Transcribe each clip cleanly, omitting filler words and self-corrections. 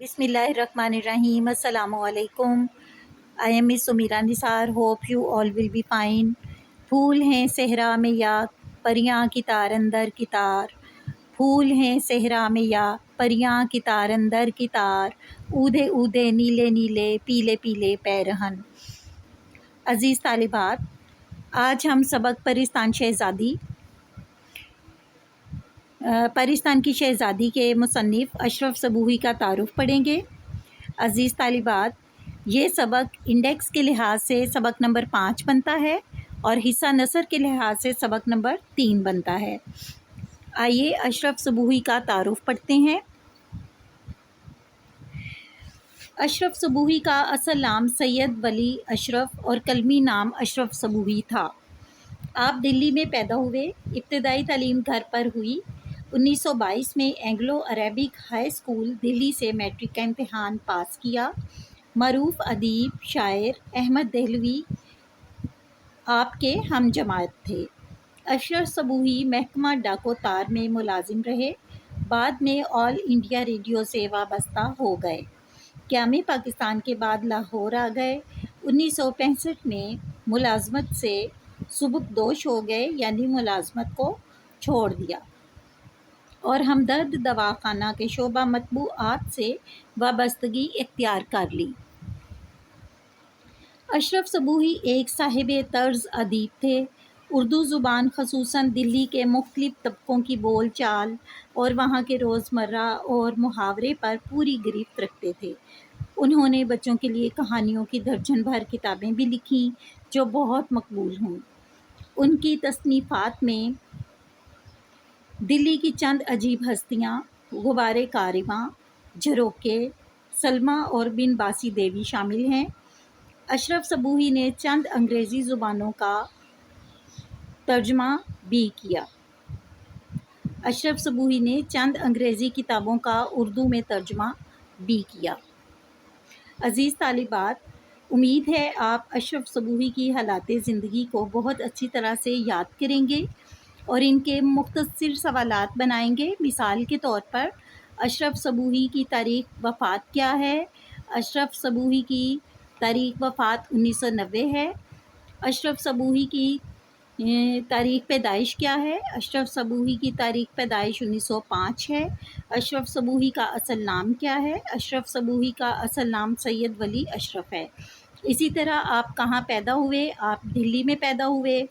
بسم اللہ الرحمن الرحیم. السلام علیکم. I am Miss Sumeera Nisar. Hope you all will be fine. پھول ہیں صحرا میں یا پریاں کی تار اندر کی تار، پھول ہیں صحرا میں یا پریاں کی تار اندر کی تار، اودے اودے نیلے نیلے پیلے پیلے پیرہن. عزیز طالبات، آج ہم سبق پرستان کی شہزادی کے مصنف اشرف صبوحی کا تعارف پڑھیں گے. عزیز طالبات، یہ سبق انڈیکس کے لحاظ سے سبق نمبر 5 بنتا ہے اور حصہ نثر کے لحاظ سے سبق نمبر 3 بنتا ہے. آئیے اشرف صبوحی کا تعارف پڑھتے ہیں. اشرف صبوحی کا اصل نام سید ولی اشرف اور قلمی نام اشرف صبوحی تھا. آپ دلی میں پیدا ہوئے. ابتدائی تعلیم گھر پر ہوئی. 1922 میں اینگلو عربک ہائی اسکول دلی سے میٹرک کا امتحان پاس کیا. معروف ادیب شاعر احمد دہلوی آپ کے ہم جماعت تھے. اشرف صبوحی محکمہ ڈاک و تار میں ملازم رہے. بعد میں آل انڈیا ریڈیو سے وابستہ ہو گئے. قیام پاکستان کے بعد لاہور آ گئے. 1965 میں ملازمت سے سبکدوش ہو گئے، یعنی ملازمت کو چھوڑ دیا اور ہمدرد دواخانہ کے شعبہ مطبوعات سے وابستگی اختیار کر لی. اشرف صبوحی ایک صاحب طرز ادیب تھے. اردو زبان خصوصاً دلی کے مختلف طبقوں کی بول چال اور وہاں کے روزمرہ اور محاورے پر پوری گرفت رکھتے تھے. انہوں نے بچوں کے لیے کہانیوں کی درجن بھر کتابیں بھی لکھیں جو بہت مقبول ہوں. ان کی تصنیفات میں دلی کی چند عجیب ہستیاں، غبار کارواں، جھروکے، سلمیٰ اور بن باسی دیوی شامل ہیں. اشرف صبوحی نے چند انگریزی زبانوں کا ترجمہ بھی کیا. اشرف صبوحی نے چند انگریزی کتابوں کا اردو میں ترجمہ بھی کیا. عزیز طالبات، امید ہے آپ اشرف صبوحی کی حالات زندگی کو بہت اچھی طرح سے یاد کریں گے اور ان کے مختصر سوالات بنائیں گے. مثال کے طور پر، اشرف صبوحی کی تاریخ وفات کیا ہے؟ اشرف صبوحی کی تاریخ وفات 1990 ہے. اشرف صبوحی کی تاریخ پیدائش کیا ہے؟ اشرف صبوحی کی تاریخ پیدائش 1905 ہے. اشرف صبوحی کا اصل نام کیا ہے؟ اشرف صبوحی کا اصل نام سید ولی اشرف ہے. اسی طرح آپ کہاں پیدا ہوئے؟ آپ دلی میں پیدا ہوئے.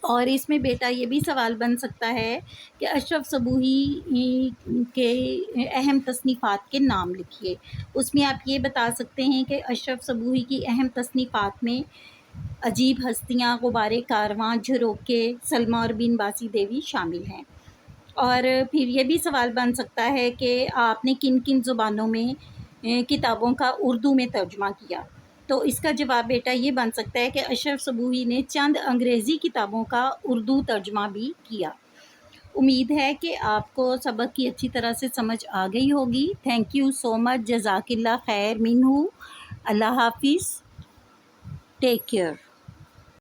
اور اس میں بیٹا یہ بھی سوال بن سکتا ہے کہ اشرف صبوحی کے اہم تصنیفات کے نام لکھیے. اس میں آپ یہ بتا سکتے ہیں کہ اشرف صبوحی کی اہم تصنیفات میں عجیب ہستیاں، غبار کارواں، جھروکے، سلمیٰ اور بن باسی دیوی شامل ہیں. اور پھر یہ بھی سوال بن سکتا ہے کہ آپ نے کن کن زبانوں میں کتابوں کا اردو میں ترجمہ کیا. تو اس کا جواب بیٹا یہ بن سکتا ہے کہ اشرف صبوحی نے چند انگریزی کتابوں کا اردو ترجمہ بھی کیا. امید ہے کہ آپ کو سبق کی اچھی طرح سے سمجھ آ گئی ہوگی. تھینک یو سو مچ. جزاک اللہ خیر منہ. اللہ حافظ. Take care.